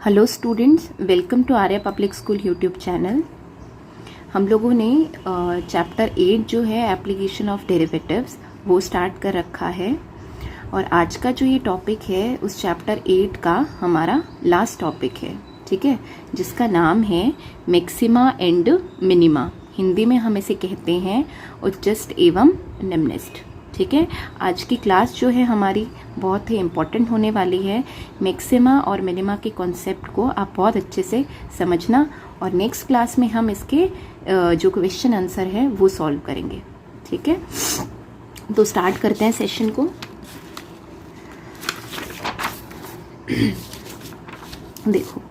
Hello students, welcome to Arya public school YouTube channel. हम लोगों ने चैप्टर 8 जो है एप्लीकेशन ऑफ डेरिवेटिव्स वो स्टार्ट कर रखा है और आज का जो ये टॉपिक है उस चैप्टर 8 का हमारा लास्ट टॉपिक है, ठीक है, जिसका नाम है मैक्सिमा एंड मिनिमा। हिंदी में हम इसे कहते हैं उच्चस्त एवं निम्नस्त। ठीक है, आज की क्लास जो है हमारी बहुत ही इम्पोर्टेंट होने वाली है। मैक्सिमा और मिनिमा के कॉन्सेप्ट को आप बहुत अच्छे से समझना और नेक्स्ट क्लास में हम इसके जो क्वेश्चन आंसर है वो सॉल्व करेंगे। ठीक है, तो स्टार्ट करते हैं सेशन को। देखो,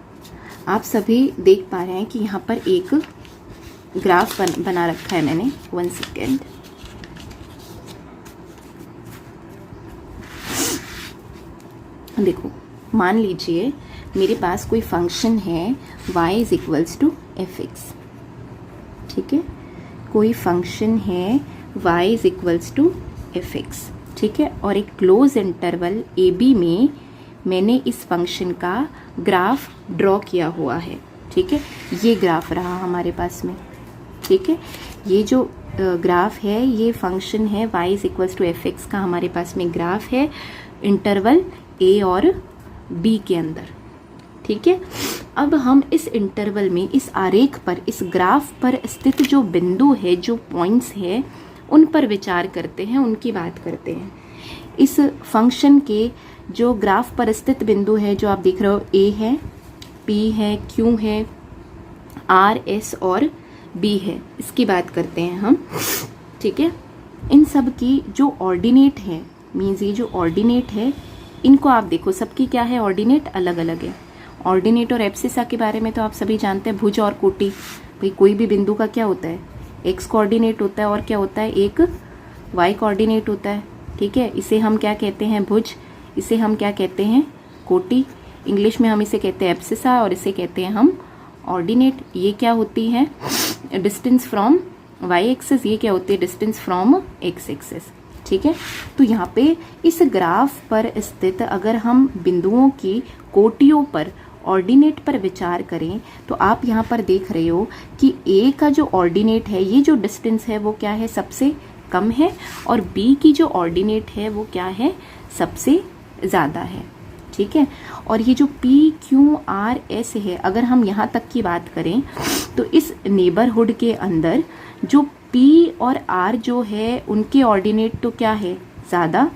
आप सभी देख पा रहे हैं कि यहाँ पर एक ग्राफ बना रखा है मैंने। 1 सेकेंड। देखो, मान लीजिए मेरे पास कोई फंक्शन है y is equals to f x. ठीक है, कोई फंक्शन है y is equals to f x. ठीक है, और एक क्लोज इंटरवल ए बी में मैंने इस फंक्शन का ग्राफ ड्रॉ किया हुआ है। ठीक है, ये ग्राफ रहा हमारे पास में। ठीक है, ये जो ग्राफ है ये फंक्शन है y is equals to f x का हमारे पास में ग्राफ है इंटरवल a और b के अंदर। ठीक है, अब हम इस इंटरवल में इस आरेख पर, इस ग्राफ पर स्थित जो बिंदु है, जो पॉइंट्स है, उन पर विचार करते हैं, उनकी बात करते हैं। इस फंक्शन के जो ग्राफ पर स्थित बिंदु है जो आप देख रहे हो, a है, p है, q है, r, s और b है, इसकी बात करते हैं हम। ठीक है, इन सब की जो ऑर्डिनेट है, मीन्स ये जो ऑर्डिनेट है, इनको आप देखो, सबकी क्या है, ऑर्डिनेट अलग अलग है। ऑर्डिनेट और एब्सिसा के बारे में तो आप सभी जानते हैं, भुज और कोटि। भाई कोई भी बिंदु का क्या होता है, एक्स कोऑर्डिनेट होता है और क्या होता है, एक वाई कोऑर्डिनेट होता है। ठीक है, इसे हम क्या कहते हैं, भुज। इसे हम क्या कहते हैं, कोटि। इंग्लिश में हम इसे कहते हैं एब्सिसा और इसे कहते हैं हम ऑर्डिनेट। ये क्या होती है, डिस्टेंस फ्रॉम वाई एक्सिस। ये क्या होती है, डिस्टेंस फ्रॉम एक्स एक्सिस। ठीक है, तो यहाँ पे इस ग्राफ पर स्थित अगर हम बिंदुओं की कोटियों पर, ऑर्डिनेट पर विचार करें तो आप यहाँ पर देख रहे हो कि A का जो ऑर्डिनेट है, ये जो डिस्टेंस है वो क्या है, सबसे कम है, और B की जो ऑर्डिनेट है वो क्या है, सबसे ज़्यादा है। ठीक है, और ये जो P, Q, R, S है, अगर हम यहाँ तक की बात करें तो इस नेबरहुड के अंदर जो P और R जो है उनके ऑर्डिनेट तो क्या है, ज़्यादा,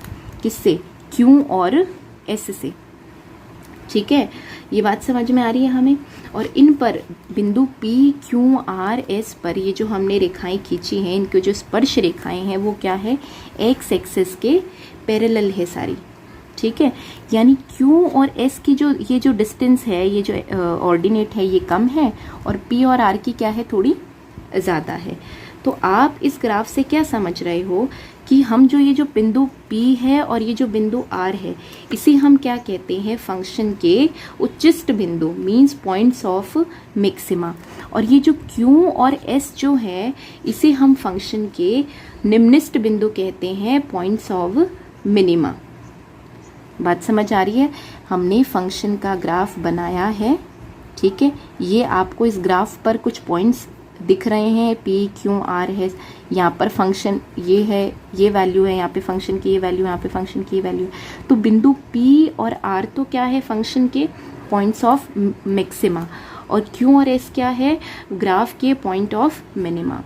किससे, Q और S से। ठीक है, ये बात समझ में आ रही है हमें। और इन पर बिंदु P, Q, R, S पर ये जो हमने रेखाएं खींची हैं, इनके जो स्पर्श रेखाएं हैं वो क्या है, एक्स एक्सिस के पैरेलल है सारी। ठीक है, यानी Q और S की जो ये जो डिस्टेंस है, ये जो ऑर्डिनेट है, ये कम है, और P और R की क्या है, थोड़ी ज़्यादा है। तो आप इस ग्राफ से क्या समझ रहे हो कि हम जो ये जो बिंदु P है और ये जो बिंदु R है, इसे हम क्या कहते हैं, फंक्शन के उच्चिष्ट बिंदु, मीन्स पॉइंट्स ऑफ मैक्सिमा। और ये जो Q और S जो है, इसे हम फंक्शन के निम्नस्त बिंदु कहते हैं, पॉइंट्स ऑफ मिनिमा। बात समझ आ रही है। हमने फंक्शन का ग्राफ बनाया है। ठीक है, ये आपको इस ग्राफ पर कुछ पॉइंट्स दिख रहे हैं, P, Q, R है। यहाँ पर फंक्शन ये है, ये वैल्यू है, यहाँ पे फंक्शन की ये वैल्यू, यहाँ पे फंक्शन की ये वैल्यू। तो बिंदु P और R तो क्या है, फंक्शन के पॉइंट्स ऑफ मैक्सिमा, और Q और S क्या है, ग्राफ के पॉइंट ऑफ मिनिमा।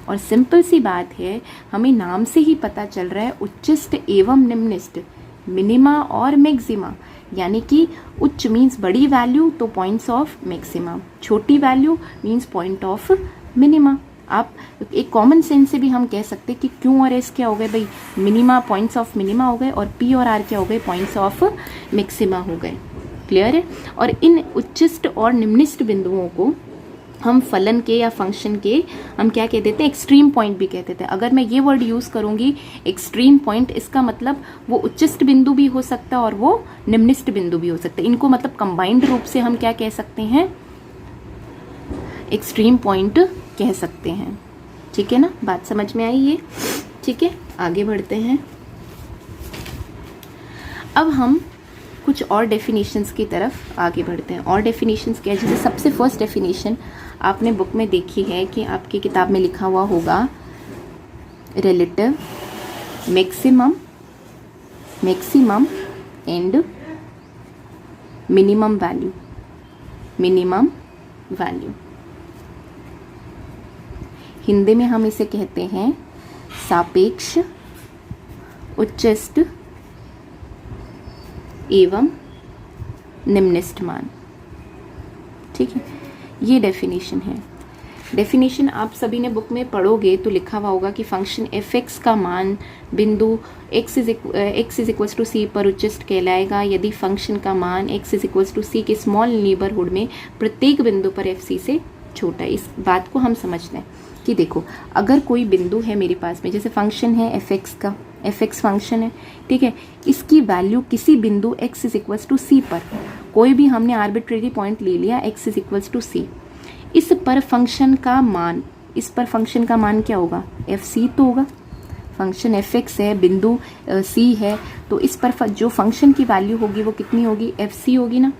और सिंपल सी बात है, हमें नाम से ही पता चल रहा है, उच्चिष्ट एवं निम्नस्त, मिनिमा और मैक्सिमा। यानी कि उच्च मीन्स बड़ी वैल्यू तो पॉइंट्स ऑफ मैक्सिमा, छोटी value means point of minima. आप एक कॉमन सेंस से भी हम कह सकते हैं कि Q और S क्या हो गए, भाई मिनिमा, पॉइंट्स ऑफ मिनिमा हो गए, और P और R क्या हो गए, पॉइंट्स ऑफ मैक्सिमा हो गए। क्लियर है। और इन उच्चिष्ट और निम्नस्त बिंदुओं को हम फलन के या फंक्शन के हम क्या कह देते हैं, एक्सट्रीम पॉइंट भी कहते थे। अगर मैं ये वर्ड यूज करूंगी एक्सट्रीम पॉइंट, इसका मतलब वो उच्चिष्ट बिंदु भी हो सकता है और वो निम्नस्त बिंदु भी हो सकता है। इनको मतलब कंबाइंड रूप से हम क्या कह सकते हैं, एक्सट्रीम पॉइंट कह सकते हैं। ठीक है ना, बात समझ में आई ये। ठीक है, आगे बढ़ते हैं। अब हम कुछ और डेफिनेशंस की तरफ आगे बढ़ते हैं। और डेफिनेशंस क्या है, जैसे सबसे फर्स्ट डेफिनेशन आपने बुक में देखी है कि आपकी किताब में लिखा हुआ होगा relative maximum and minimum value. Hindi में हम इसे कहते हैं सापेक्ष उच्चस्त एवं निम्नस्त मान। ठीक है, ये डेफिनेशन है। डेफिनेशन आप सभी ने बुक में पढ़ोगे तो लिखा हुआ होगा कि फंक्शन एफ एक्स का मान बिंदु x is equals to c पर उच्चस्त कहलाएगा यदि फंक्शन का मान x इज इक्वल्स टू सी के स्मॉल नेबरहुड में प्रत्येक बिंदु पर एफ सी से छोटा है। इस बात को हम समझते हैं कि देखो, अगर कोई बिंदु है मेरे पास में, जैसे फंक्शन है एफ एक्स का, एफ एक्स फंक्शन है, ठीक है, इसकी वैल्यू किसी बिंदु x is equals to c पर, कोई भी हमने आर्बिट्रेरी पॉइंट ले लिया x इज इक्वल्स टू सी, इस पर फंक्शन का मान क्या होगा, एफ सी तो होगा। फंक्शन एफ एक्स है, बिंदु सी है, तो इस पर जो फंक्शन की वैल्यू होगी वो कितनी होगी, एफ सी होगी ना।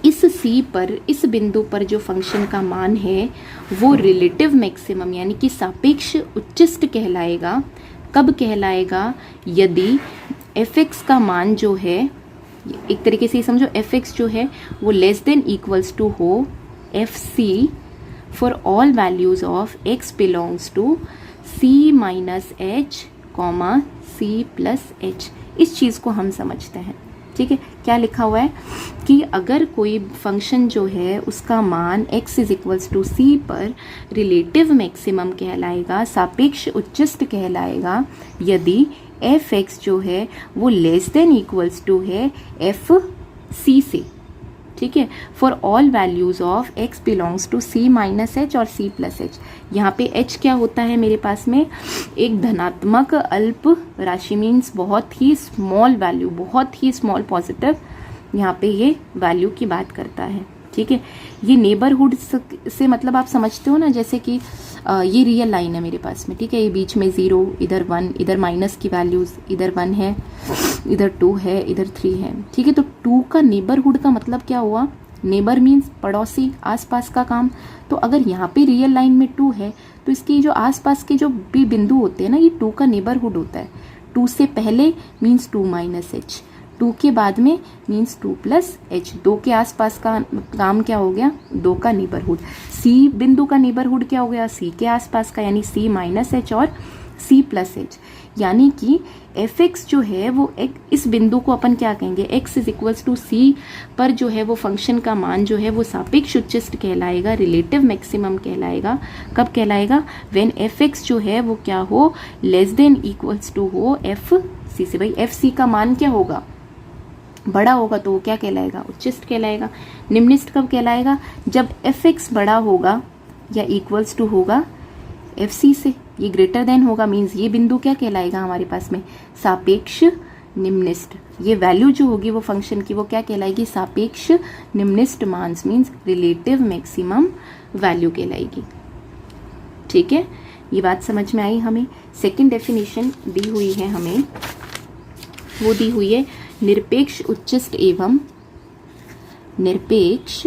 इस सी पर, इस बिंदु पर जो फंक्शन का मान है वो रिलेटिव मैक्सिमम यानी कि सापेक्ष उच्चस्त कहलाएगा। कब कहलाएगा, यदि एफ एक्स का मान जो है, एक तरीके से समझो, एफ एक्स जो है वो लेस देन इक्वल्स टू हो f c for all values of x belongs to c minus h comma c plus h. इस चीज़ को हम समझते हैं। ठीक है, क्या लिखा हुआ है कि अगर कोई फंक्शन जो है उसका मान x is equals to c पर रिलेटिव मैक्सिमम कहलाएगा, सापेक्ष उच्चस्त कहलाएगा, यदि एफ एक्स जो है वो लेस देन इक्वल्स टू है एफ सी से। ठीक है, for all values of x belongs to c minus h और c प्लस एच। यहाँ पे h क्या होता है मेरे पास में, एक धनात्मक अल्प राशि, मीन्स बहुत ही स्मॉल वैल्यू, बहुत ही स्मॉल पॉजिटिव, यहाँ पे ये वैल्यू की बात करता है। ठीक है, ये नेबरहुड से मतलब आप समझते हो ना, जैसे कि ये रियल लाइन है मेरे पास में, ठीक है, ये बीच में 0, इधर 1, इधर माइनस की वैल्यूज, इधर 1 है, इधर 2 है, इधर 3 है। ठीक है, तो 2 का नेबरहुड का मतलब क्या हुआ, नेबर मीन्स पड़ोसी, आसपास का काम। तो अगर यहाँ पे रियल लाइन में 2 है तो इसके जो आसपास के जो भी बिंदु होते हैं ना, ये 2 का नेबरहुड होता है। 2 से पहले मीन्स 2 माइनस एच, 2 के बाद में मीन्स 2 प्लस एच। 2 के आसपास का काम क्या हो गया, 2 का नेबरहुड। सी बिंदु का नेबरहुड क्या हो गया, सी के आसपास का, यानी सी माइनस एच और सी प्लस एच। यानी कि एफ एक्स जो है वो इस बिंदु को अपन क्या कहेंगे, x is equals to c पर जो है वो फंक्शन का मान जो है वो सापेक्ष उच्चस्त कहलाएगा, रिलेटिव मैक्सिमम कहलाएगा। कब कहलाएगा, व्हेन एफ एक्स जो है वो क्या हो, लेस देन इक्वल्स टू हो एफ सी से। भाई एफ सी का मान क्या होगा, बड़ा होगा तो वो क्या कहलाएगा, उच्चस्त कहलाएगा। निम्नस्त कब कहलाएगा, जब एफ एक्स बड़ा होगा या इक्वल्स टू होगा एफ सी से, ये ग्रेटर देन होगा, मीन्स ये बिंदु क्या कहलाएगा हमारे पास में, सापेक्ष निम्नस्त। ये वैल्यू जो होगी वो फंक्शन की वो क्या कहलाएगी, सापेक्ष निम्नस्त मान, मीन्स रिलेटिव मैक्सिमम वैल्यू कहलाएगी। ठीक है, ये बात समझ में आई हमें। सेकेंड डेफिनेशन दी हुई है हमें, वो दी हुई है निरपेक्ष उच्चस्त एवं निरपेक्ष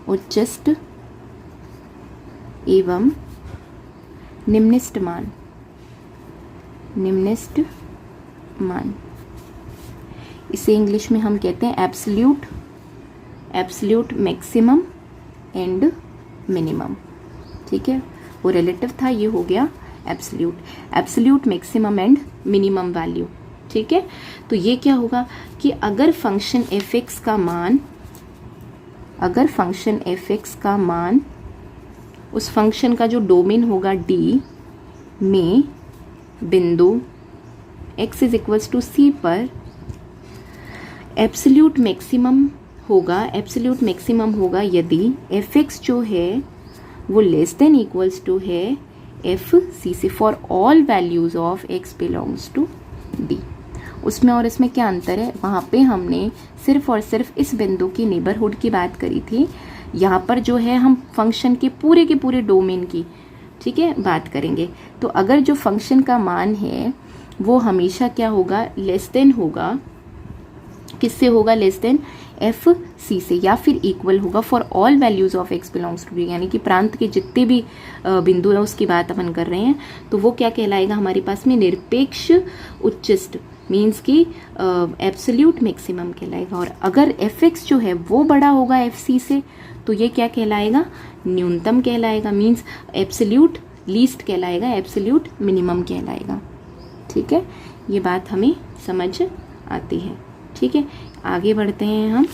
उच्चस्त एवं निम्नस्त मान, निम्नस्त मान। इसे इंग्लिश में हम कहते हैं एब्सोल्यूट मैक्सिमम एंड मिनिमम। ठीक है, वो रिलेटिव था, ये हो गया absolute maximum and minimum value. ठीक है, तो ये क्या होगा कि अगर फंक्शन एफ एक्स का मान उस फंक्शन का जो डोमेन होगा डी में बिंदु x is equals to c पर एब्सोल्यूट मैक्सिमम होगा यदि एफ एक्स जो है वो लेस देन इक्वल्स टू है एफ सी से, for all values of x belongs to d. उसमें और इसमें क्या अंतर है, वहाँ पे हमने सिर्फ और सिर्फ इस बिंदु की नेबरहुड की बात करी थी, यहाँ पर जो है हम फंक्शन के पूरे डोमेन की, ठीक है, बात करेंगे। तो अगर जो फंक्शन का मान है वो हमेशा क्या होगा, लेस देन होगा किससे होगा, लेस देन एफ सी से, या फिर इक्वल होगा for all values of x belongs to d, यानी कि प्रांत के जितने भी बिंदु है उसकी बात अपन कर रहे हैं, तो वो क्या कहलाएगा हमारे पास में, निरपेक्ष उच्चिष्ट, मीन्स की एब्सोल्यूट मैक्सिमम कहलाएगा। और अगर एफ एक्स जो है वो बड़ा होगा एफ सी से, तो ये क्या कहलाएगा, न्यूनतम कहलाएगा, मीन्स एब्सोल्यूट लीस्ट कहलाएगा, एब्सोल्यूट मिनिमम कहलाएगा। ठीक है, ये बात हमें समझ आती है। ठीक है, आगे बढ़ते हैं हम।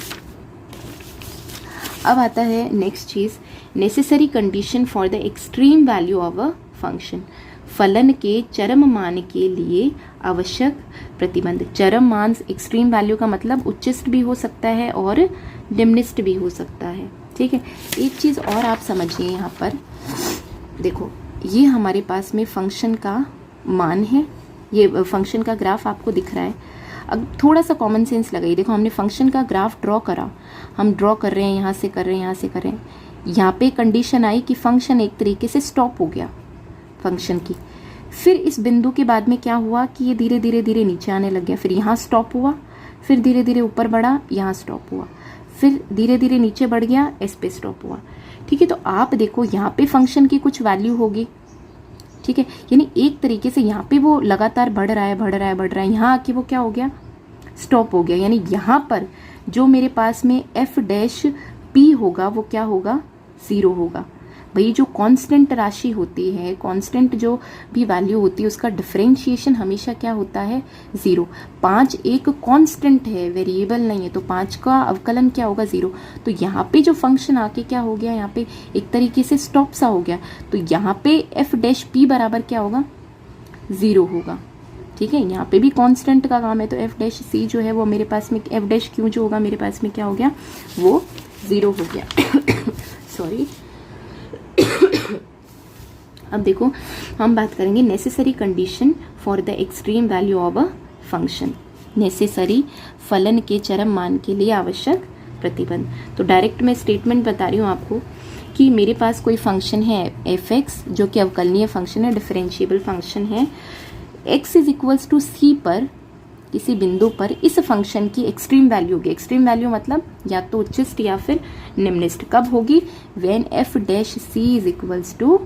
अब आता है नेक्स्ट चीज, necessary condition for the extreme value of a function, फलन के चरम मान के लिए आवश्यक प्रतिबंध। चरम मान, एक्सट्रीम वैल्यू का मतलब उच्चिष्ट भी हो सकता है और निम्निष्ट भी हो सकता है। ठीक है, एक चीज और आप समझिए, यहाँ पर देखो, ये हमारे पास में फंक्शन का मान है, ये फंक्शन का ग्राफ आपको दिख रहा है। अब थोड़ा सा कॉमन सेंस लगाइए, देखो हमने फंक्शन का ग्राफ ड्रॉ करा, हम ड्रॉ कर रहे हैं, यहाँ से कर रहे हैं, यहाँ से कर रहे हैं, यहाँ पे कंडीशन आई कि फंक्शन एक तरीके से स्टॉप हो गया फंक्शन की। फिर इस बिंदु के बाद में क्या हुआ कि ये धीरे धीरे धीरे नीचे आने लग गया, फिर यहाँ स्टॉप हुआ, फिर धीरे धीरे ऊपर बढ़ा, यहाँ स्टॉप हुआ, फिर धीरे धीरे नीचे बढ़ गया, एस पे स्टॉप हुआ। ठीक है, तो आप देखो यहाँ पे फंक्शन की कुछ वैल्यू होगी। ठीक है, यानी एक तरीके से यहाँ पे वो लगातार बढ़ रहा है, बढ़ रहा है, बढ़ रहा है, यहाँ आके वो क्या हो गया, स्टॉप हो गया। यानी यहाँ पर जो मेरे पास में एफ डैश पी होगा वो क्या होगा, 0 होगा। भाई जो कांस्टेंट राशि होती है, कांस्टेंट जो भी वैल्यू होती है, उसका डिफरेंशिएशन हमेशा क्या होता है, 0। 5 एक कांस्टेंट है, वेरिएबल नहीं है, तो 5 का अवकलन क्या होगा, 0। तो यहाँ पे जो फंक्शन आके क्या हो गया, यहाँ पे एक तरीके से स्टॉप सा हो गया, तो यहाँ पे एफ डैश पी बराबर क्या होगा, 0 होगा। ठीक है, यहाँ पे भी कांस्टेंट का काम है, तो एफ डैश सी जो है वो मेरे पास में, एफ डैश क्यू जो होगा मेरे पास में क्या हो गया, वो 0 हो गया। सॉरी। अब देखो हम बात करेंगे necessary condition for the extreme value of a function, necessary फलन के चरम मान के लिए आवश्यक प्रतिबंध। तो डायरेक्ट मैं स्टेटमेंट बता रही हूँ आपको कि मेरे पास कोई फंक्शन है एफ एक्स, जो कि अवकलनीय फंक्शन है, डिफरेंशिएबल फंक्शन है, x is equals to c पर, किसी बिंदु पर इस फंक्शन की एक्सट्रीम वैल्यू होगी। एक्सट्रीम वैल्यू मतलब या तो उच्चिष्ट या फिर निम्निष्ट। कब होगी, when f dash c is equals to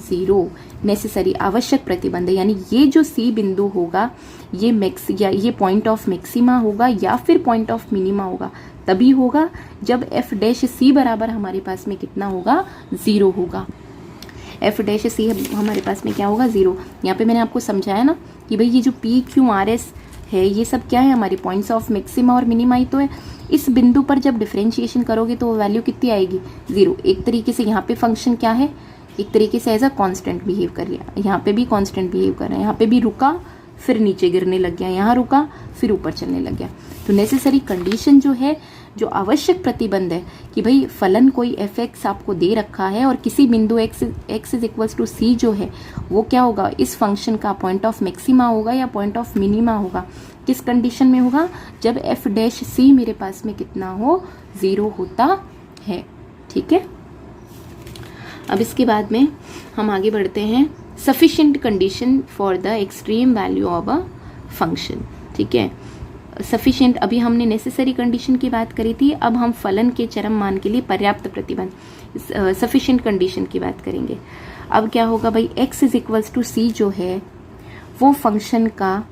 0, necessary आवश्यक प्रतिबंध, यानी ये जो सी बिंदु होगा ये मैक्स या ये पॉइंट ऑफ मैक्सिमा होगा या फिर पॉइंट ऑफ मिनिमा होगा, तभी होगा जब एफ डैश सी बराबर हमारे पास में कितना होगा, 0 होगा। एफ डैश सी हमारे पास में क्या होगा, 0। यहाँ पे मैंने आपको समझाया ना कि भाई ये जो पी क्यू आर एस है ये सब क्या है, हमारे पॉइंट्स ऑफ मैक्सिमा और मिनिमा ही तो है। इस बिंदु पर जब डिफरेंशिएशन करोगे तो वैल्यू कितनी आएगी, 0। एक तरीके से यहाँ पे फंक्शन क्या है, एक तरीके से एज अ कांस्टेंट बिहेव कर रहा है, यहाँ पे भी कांस्टेंट बिहेव कर रहा है, यहाँ पे भी रुका फिर नीचे गिरने लग गया, यहाँ रुका फिर ऊपर चलने लग गया। तो नेसेसरी कंडीशन जो है, जो आवश्यक प्रतिबंध है कि भाई फलन कोई एफ एक्स आपको दे रखा है और किसी बिंदु एक्स इज इक्वल्स टू सी जो है वो क्या होगा, इस फंक्शन का पॉइंट ऑफ मैक्सिमा होगा या पॉइंट ऑफ मिनिमा होगा। किस कंडीशन में होगा, जब एफ डैश सी मेरे पास में कितना हो, 0 होता है। ठीक है, अब इसके बाद में हम आगे बढ़ते हैं, sufficient condition for the extreme value of a function. ठीक है, सफिशिएंट, अभी हमने नेसेसरी कंडीशन की बात करी थी, अब हम फलन के चरम मान के लिए पर्याप्त प्रतिबंध, सफिशिएंट कंडीशन की बात करेंगे। अब क्या होगा भाई, x इज इक्वल्स टू सी जो है वो फंक्शन का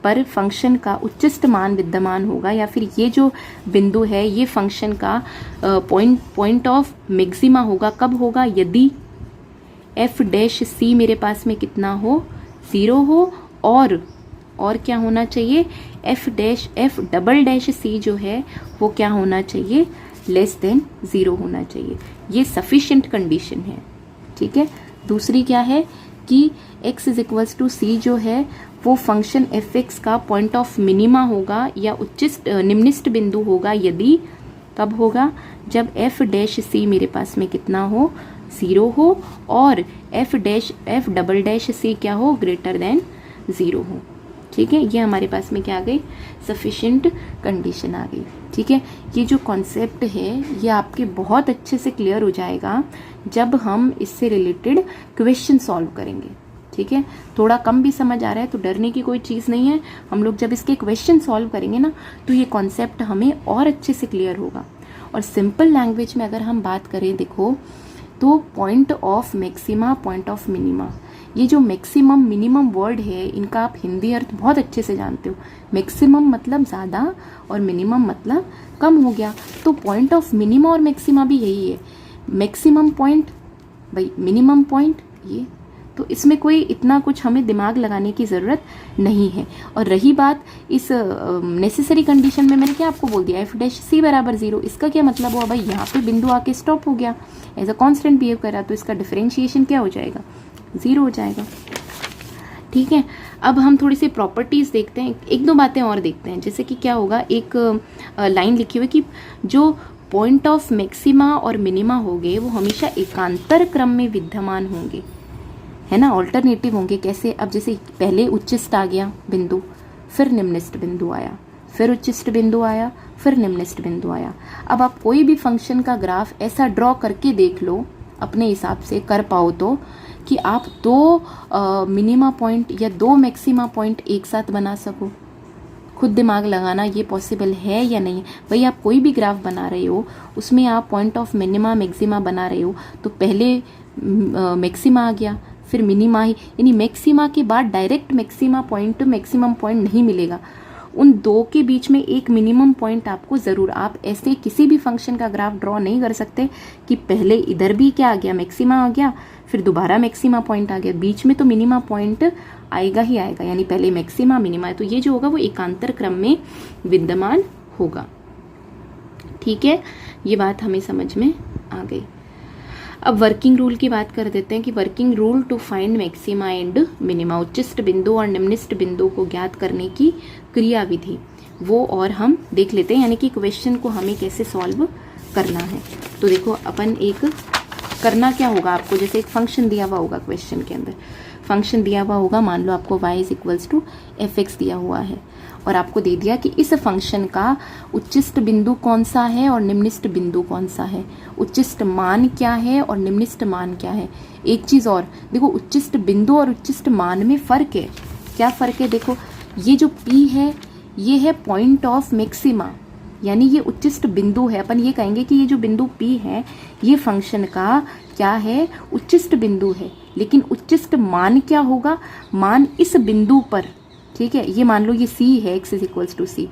पर फंक्शन का उच्चिष्ट मान विद्यमान होगा, या फिर ये जो बिंदु है ये फंक्शन का पॉइंट ऑफ मैक्सिमा होगा। कब होगा, यदि एफ डैश सी मेरे पास में कितना हो, 0 हो, और क्या होना चाहिए, एफ डबल डैश सी जो है वो क्या होना चाहिए, लेस देन 0 होना चाहिए। ये सफिशिएंट कंडीशन है। ठीक है, दूसरी क्या है कि x इज इक्वल्स टू सी जो है वो फंक्शन एफ एक्स का पॉइंट ऑफ मिनिमा होगा या उच्चिष्ट निम्निष्ट बिंदु होगा, यदि कब होगा, जब एफ डैश सी मेरे पास में कितना हो, 0 हो, और एफ डबल डैश सी क्या हो, ग्रेटर देन 0 हो। ठीक है, ये हमारे पास में क्या आ गई, सफिशिएंट कंडीशन आ गई। ठीक है, ये जो कॉन्सेप्ट है ये आपके बहुत अच्छे से क्लियर हो जाएगा जब हम इससे रिलेटेड क्वेश्चन सॉल्व करेंगे। ठीक है, थोड़ा कम भी समझ आ रहा है तो डरने की कोई चीज़ नहीं है। हम लोग जब इसके क्वेश्चन सॉल्व करेंगे ना तो ये कॉन्सेप्ट हमें और अच्छे से क्लियर होगा। और सिंपल लैंग्वेज में अगर हम बात करें देखो तो point of maxima, point of minima, ये जो मैक्सिमम मिनिमम वर्ड है इनका आप हिंदी अर्थ बहुत अच्छे से जानते हो। मैक्सिमम मतलब ज़्यादा और मिनिमम मतलब कम हो गया, तो पॉइंट ऑफ मिनिमा और मैक्सिमा भी यही है। मैक्सिमम पॉइंट भाई मिनिमम पॉइंट, ये तो इसमें कोई इतना कुछ हमें दिमाग लगाने की ज़रूरत नहीं है। और रही बात इस नेसेसरी कंडीशन में, मैंने क्या आपको बोल दिया एफ डैश सी बराबर 0, इसका क्या मतलब हुआ भाई यहाँ पे बिंदु आके स्टॉप हो गया, एज अ कॉन्स्टेंट बिहेव कर रहा, तो इसका डिफरेंशिएशन क्या हो जाएगा, 0 हो जाएगा। ठीक है, अब हम थोड़ी सी प्रॉपर्टीज़ देखते हैं, एक दो बातें और देखते हैं। जैसे कि क्या होगा, एक लाइन लिखी हुई कि जो पॉइंट ऑफ मैक्सिमा और मिनिमा होंगे वो हमेशा एकांतर क्रम में विद्यमान होंगे, है ना, ऑल्टरनेटिव होंगे। कैसे, अब जैसे पहले उच्चिष्ट आ गया बिंदु, फिर निम्निष्ट बिंदु आया, फिर उच्चिष्ट बिंदु आया, फिर निम्निष्ट बिंदु आया। अब आप कोई भी फंक्शन का ग्राफ ऐसा ड्रॉ करके देख लो, अपने हिसाब से कर पाओ तो, कि आप दो मिनिमा पॉइंट या दो मैक्सिमा पॉइंट एक साथ बना सको। खुद दिमाग लगाना, ये पॉसिबल है या नहीं। भाई आप कोई भी ग्राफ बना रहे हो, उसमें आप पॉइंट ऑफ मिनिमा मैक्सिमा बना रहे हो, तो पहले मैक्सिमा आ गया, फिर मिनिमा ही, यानी मैक्सिमा के बाद direct maxima point maximum point नहीं मिलेगा, उन दो के बीच में एक मिनिमम पॉइंट आपको ज़रूर, आप ऐसे किसी भी फंक्शन का ग्राफ ड्रॉ नहीं कर सकते कि पहले इधर भी क्या आ गया, मैक्सिमा आ गया, फिर दोबारा मैक्सिमा पॉइंट आ गया, बीच में तो मिनिमा पॉइंट आएगा ही आएगा, यानी पहले मैक्सिमा मिनिमा है, तो ये जो होगा वो एकांतर क्रम में विद्यमान होगा। ठीक है, ये बात हमें समझ में आ गई। अब वर्किंग रूल की बात कर देते हैं कि working rule to find maxima and minima, उच्चिष्ट बिंदु और निम्निष्ट बिंदु को ज्ञात करने की क्रिया विधि, वो और हम देख लेते हैं, यानी कि क्वेश्चन को हमें कैसे सॉल्व करना है। तो देखो अपन एक करना क्या होगा आपको, जैसे एक फंक्शन दिया हुआ होगा, क्वेश्चन के अंदर फंक्शन दिया हुआ होगा, मान लो आपको y is equals to f x दिया हुआ है, और आपको दे दिया कि इस फंक्शन का उच्चिष्ट बिंदु कौन सा है और निम्निष्ट बिंदु कौन सा है, उच्चिष्ट मान क्या है और निम्निष्ट मान क्या है। एक चीज़ और देखो, उच्चिष्ट बिंदु और उच्चिष्ट मान में फ़र्क है। क्या फ़र्क है, देखो ये जो P है ये है पॉइंट ऑफ मैक्सिमा, यानी ये उच्चिष्ट बिंदु है। अपन ये कहेंगे कि ये जो बिंदु P है ये फंक्शन का क्या है, उच्चिष्ट बिंदु है। लेकिन उच्चिष्ट मान क्या होगा, मान इस बिंदु पर, ठीक है, ये मान लो ये C है, x is equals to C,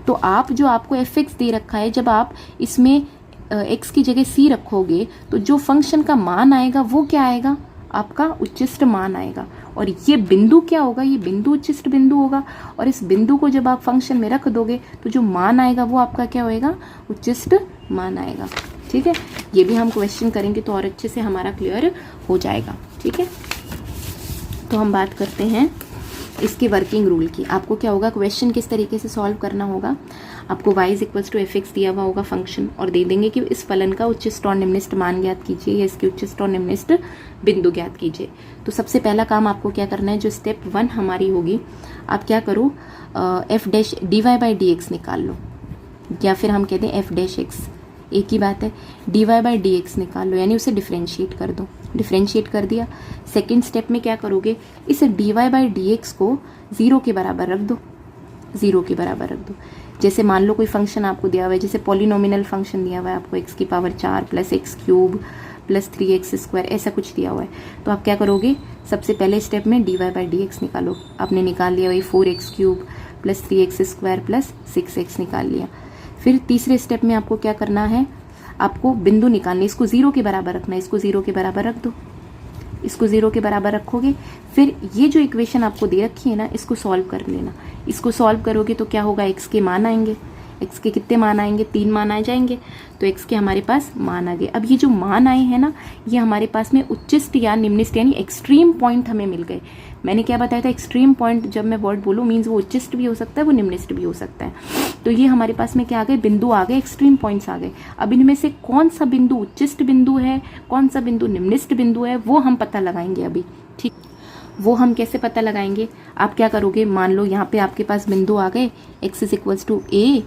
तो आप जो आपको एफ एक्स दे रखा है, जब आप इसमें x की जगह C रखोगे तो जो फंक्शन का मान आएगा वो क्या आएगा, आपका उच्चिष्ट मान आएगा। और ये बिंदु क्या होगा, ये बिंदु उच्चिष्ट बिंदु होगा, और इस बिंदु को जब आप फंक्शन में रख दोगे तो जो मान आएगा वो आपका क्या होएगा, उच्चिष्ट मान आएगा। ठीक है, ये भी हम क्वेश्चन करेंगे तो और अच्छे से हमारा क्लियर हो जाएगा। ठीक है, तो हम बात करते हैं इसके वर्किंग रूल की। आपको क्या होगा, क्वेश्चन किस तरीके से सॉल्व करना होगा, आपको y is equals to f x दिया हुआ होगा फंक्शन, और दे देंगे कि इस फलन का उच्चिष्ट और निम्निष्ट मान ज्ञात कीजिए या इसके उच्चिष्ट और निम्निष्ट बिंदु ज्ञात कीजिए। तो सबसे पहला काम आपको क्या करना है, जो स्टेप 1 हमारी होगी, आप क्या करो, f dash d y by d x निकाल लो, या फिर हम कहते हैं एफ डैश एक्स, एक ही बात है, d y by d x निकाल लो, यानी उसे डिफ्रेंशिएट कर दो। डिफ्रेंशिएट कर दिया, सेकेंड स्टेप में क्या करोगे, इस d y by d x को 0 के बराबर रख दो, 0 के बराबर रख दो। जैसे मान लो कोई फंक्शन आपको दिया हुआ है, जैसे पॉलिनोमिनल फंक्शन दिया हुआ है आपको, x की power 4 plus x cube plus 3x square, ऐसा कुछ दिया हुआ है, तो आप क्या करोगे, सबसे पहले स्टेप में d y by d x निकालो। आपने निकाल लिया वही 4x cube plus 3x square plus 6x निकाल लिया। फिर तीसरे स्टेप में आपको क्या करना है, आपको बिंदु निकालने, इसको 0 के बराबर रखना है, इसको 0 के बराबर रख दो, इसको 0 के बराबर रखोगे। फिर ये जो इक्वेशन आपको दे रखी है ना, इसको सॉल्व कर लेना। इसको सॉल्व करोगे तो क्या होगा, x के मान आएंगे, x के कितने मान आएंगे, 3 मान आ जाएंगे, तो x के हमारे पास मान आ गए। अब ये जो मान आए हैं ना, ये हमारे पास में उच्चिष्ट या निम्निष्ट यानी एक्सट्रीम पॉइंट हमें मिल गए। मैंने क्या बताया था, एक्सट्रीम पॉइंट जब मैं वर्ड बोलूँ मीन्स वो उच्चिष्ट भी हो सकता है, वो निम्निष्ट भी हो सकता है। तो ये हमारे पास में क्या आ गए, बिंदु आ गए, एक्सट्रीम पॉइंट्स आ गए। अब इनमें से कौन सा बिंदु उच्चिष्ट बिंदु है, कौन सा बिंदु निम्निष्ट बिंदु है, वो हम पता लगाएंगे अभी। ठीक, वो हम कैसे पता लगाएंगे, आप क्या करोगे, मान लो यहाँ पे आपके पास बिंदु आ गए, x is equals to a,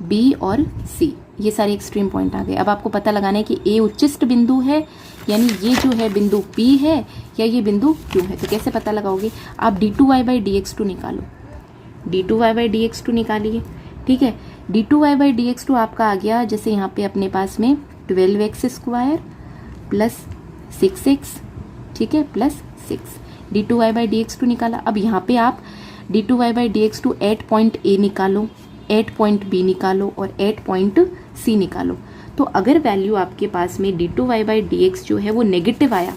b और c, ये सारे एक्सट्रीम पॉइंट आ गए। अब आपको पता लगाना है कि a उच्चिष्ट बिंदु है यानी ये जो है बिंदु P है या ये बिंदु Q है। तो कैसे पता लगाओगे, आप d2y/dx2 निकालो, d2y/dx2 निकालिए। ठीक है, d2y/dx2 आपका आ गया, जैसे यहाँ पे अपने पास में 12x² प्लस 6x, ठीक है, प्लस 6 d2y/dx2 निकाला। अब यहाँ पे आप d2y/dx2 एट पॉइंट A निकालो, एट पॉइंट B निकालो और एट पॉइंट C निकालो। तो अगर वैल्यू आपके पास में d2y/dx जो है वो नेगेटिव आया,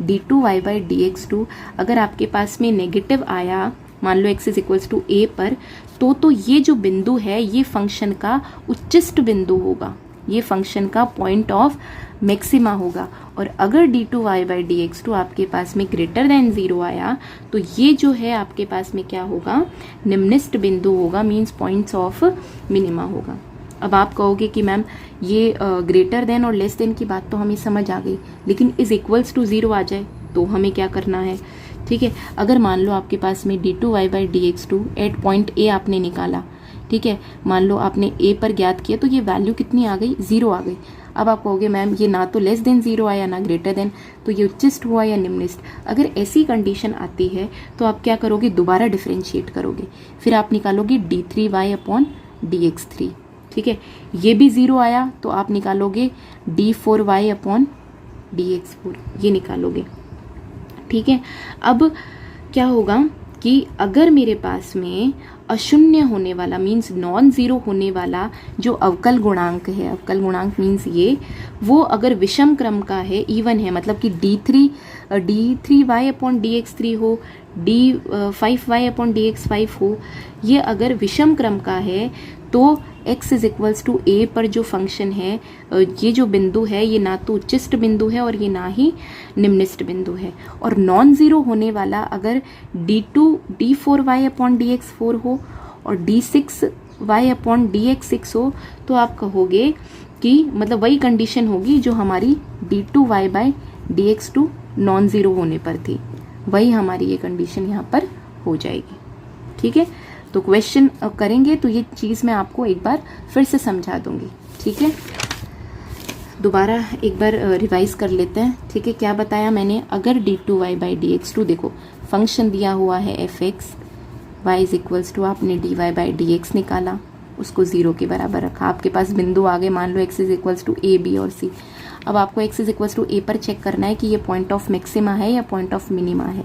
d2y/dx2 अगर आपके पास में नेगेटिव आया, मान लो x इज टू A पर, तो ये जो बिंदु है ये फंक्शन का उच्चिष्ट बिंदु होगा, ये फंक्शन का पॉइंट ऑफ मैक्सिमा होगा। और अगर d2y/dx2 आपके पास में ग्रेटर देन 0 आया तो ये जो है आपके पास में क्या होगा, निम्निष्ट बिंदु होगा, मीन्स पॉइंट्स ऑफ मिनिमा होगा। अब आप कहोगे कि मैम ये ग्रेटर देन और लेस देन की बात तो हमें समझ आ गई, लेकिन इज इक्वल्स टू 0 आ जाए तो हमें क्या करना है। ठीक है, अगर मान लो आपके पास में d2y/dx2 एट पॉइंट A आपने निकाला, ठीक है, मान लो आपने A पर ज्ञात किया तो ये वैल्यू कितनी आ गई, 0 आ गई। अब आप कहोगे मैम ये ना तो लेस देन 0 आया ना ग्रेटर देन, तो ये उच्चिष्ट हुआ या निम्निष्ट। अगर ऐसी कंडीशन आती है तो आप क्या करोगे, दोबारा डिफरेंशिएट करोगे, फिर आप निकालोगे d3y/dx3। ठीक है, ये भी 0 आया तो आप निकालोगे d4y/dx4, ये निकालोगे। ठीक है, अब क्या होगा कि अगर मेरे पास में अशून्य होने वाला मीन्स नॉन ज़ीरो होने वाला जो अवकल गुणांक है, अवकल गुणांक मीन्स ये, वो अगर विषम क्रम का है, इवन है, मतलब कि d3y/dx3 हो, d5y/dx5 हो, ये अगर विषम क्रम का है तो x is equals to A पर जो फंक्शन है, ये जो बिंदु है ये ना तो उच्चिष्ट बिंदु है और ये ना ही निम्निष्ट बिंदु है। और नॉन ज़ीरो होने वाला अगर d4y/dx4 हो और d6y/dx6 हो तो आप कहोगे कि मतलब वही कंडीशन होगी जो हमारी d2y/dx2 नॉन ज़ीरो होने पर थी, वही हमारी ये कंडीशन यहाँ पर हो जाएगी। ठीक है, तो क्वेश्चन करेंगे तो ये चीज़ मैं आपको एक बार फिर से समझा दूंगी। ठीक है, दोबारा एक बार रिवाइज कर लेते हैं। ठीक है, क्या बताया मैंने, अगर d2y/dx2 देखो फंक्शन दिया हुआ है fx, y is equals to आपने dy/dx निकाला, उसको 0 के बराबर रखा, आपके पास बिंदु आ गए, मान लो x is equals to a, b और c। अब आपको x is equals to a पर चेक करना है कि ये पॉइंट ऑफ मैक्सिमा है या पॉइंट ऑफ मिनिमा है।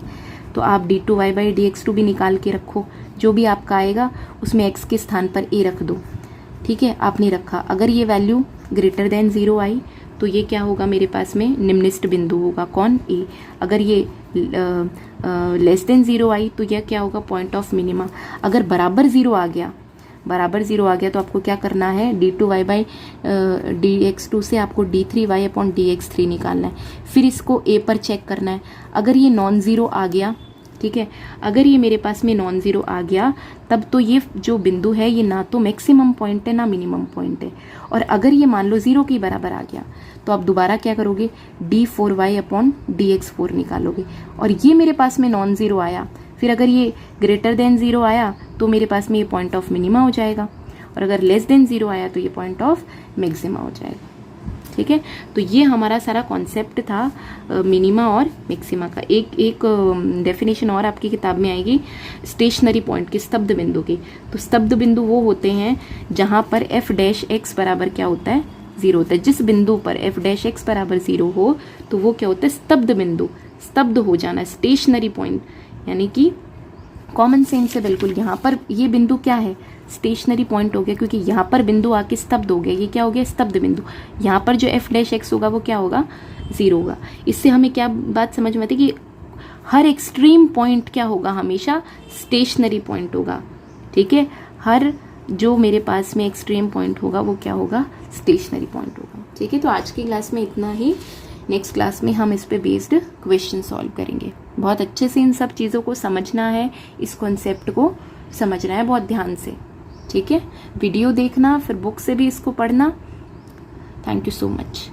तो आप d2y/dx2 भी निकाल के रखो, जो भी आपका आएगा उसमें x के स्थान पर a रख दो। ठीक है, आपने रखा, अगर ये वैल्यू ग्रेटर देन 0 आई तो ये क्या होगा, मेरे पास में निम्निष्ट बिंदु होगा, कौन, a। अगर ये लेस देन 0 आई तो यह क्या होगा, पॉइंट ऑफ मिनिमा। अगर बराबर 0 आ गया, बराबर 0 आ गया तो आपको क्या करना है, d2y/dx2 से आपको d3y/dx3 निकालना है, फिर इसको a पर चेक करना है। अगर ये नॉन ज़ीरो आ गया, ठीक है, अगर ये मेरे पास में नॉन ज़ीरो आ गया तब तो ये जो बिंदु है ये ना तो मैक्सिमम पॉइंट है ना मिनिमम पॉइंट है। और अगर ये मान लो 0 के बराबर आ गया तो आप दोबारा क्या करोगे, d4y/dx4 निकालोगे। और ये मेरे पास में नॉन ज़ीरो आया, फिर अगर ये ग्रेटर देन 0 आया तो मेरे पास में ये पॉइंट ऑफ मिनिमा हो जाएगा, और अगर लेस देन 0 आया तो ये पॉइंट ऑफ मैक्सिमा हो जाएगा। ठीक है, तो ये हमारा सारा कॉन्सेप्ट था मिनिमा और मैक्सिमा का। एक डेफिनेशन और आपकी किताब में आएगी स्टेशनरी पॉइंट की, स्तब्ध बिंदु की। तो स्तब्ध बिंदु वो होते हैं जहां पर f' बराबर क्या होता है, 0 होता है। जिस बिंदु पर f' बराबर 0 हो तो वो क्या होता है, स्तब्ध बिंदु, स्तब्ध हो जाना, स्टेशनरी पॉइंट। यानी कि कॉमन सेंस से बिल्कुल यहाँ पर ये बिंदु क्या है, स्टेशनरी पॉइंट हो गया, क्योंकि यहाँ पर बिंदु आके स्तब्ध हो गया, ये क्या हो गया, स्तब्ध बिंदु। यहाँ पर जो f' होगा वो क्या होगा, 0 होगा। इससे हमें क्या बात समझ में आती है कि हर एक्सट्रीम पॉइंट क्या होगा, हमेशा स्टेशनरी पॉइंट होगा। ठीक है, हर जो मेरे पास में एक्सट्रीम पॉइंट होगा वो क्या होगा, स्टेशनरी पॉइंट होगा। ठीक है, तो आज की क्लास में इतना ही। नेक्स्ट क्लास में हम इस पे बेस्ड क्वेश्चन सॉल्व करेंगे। बहुत अच्छे से इन सब चीज़ों को समझना है, इस कॉन्सेप्ट को समझना है बहुत ध्यान से। ठीक है, वीडियो देखना, फिर बुक से भी इसको पढ़ना। Thank you so much.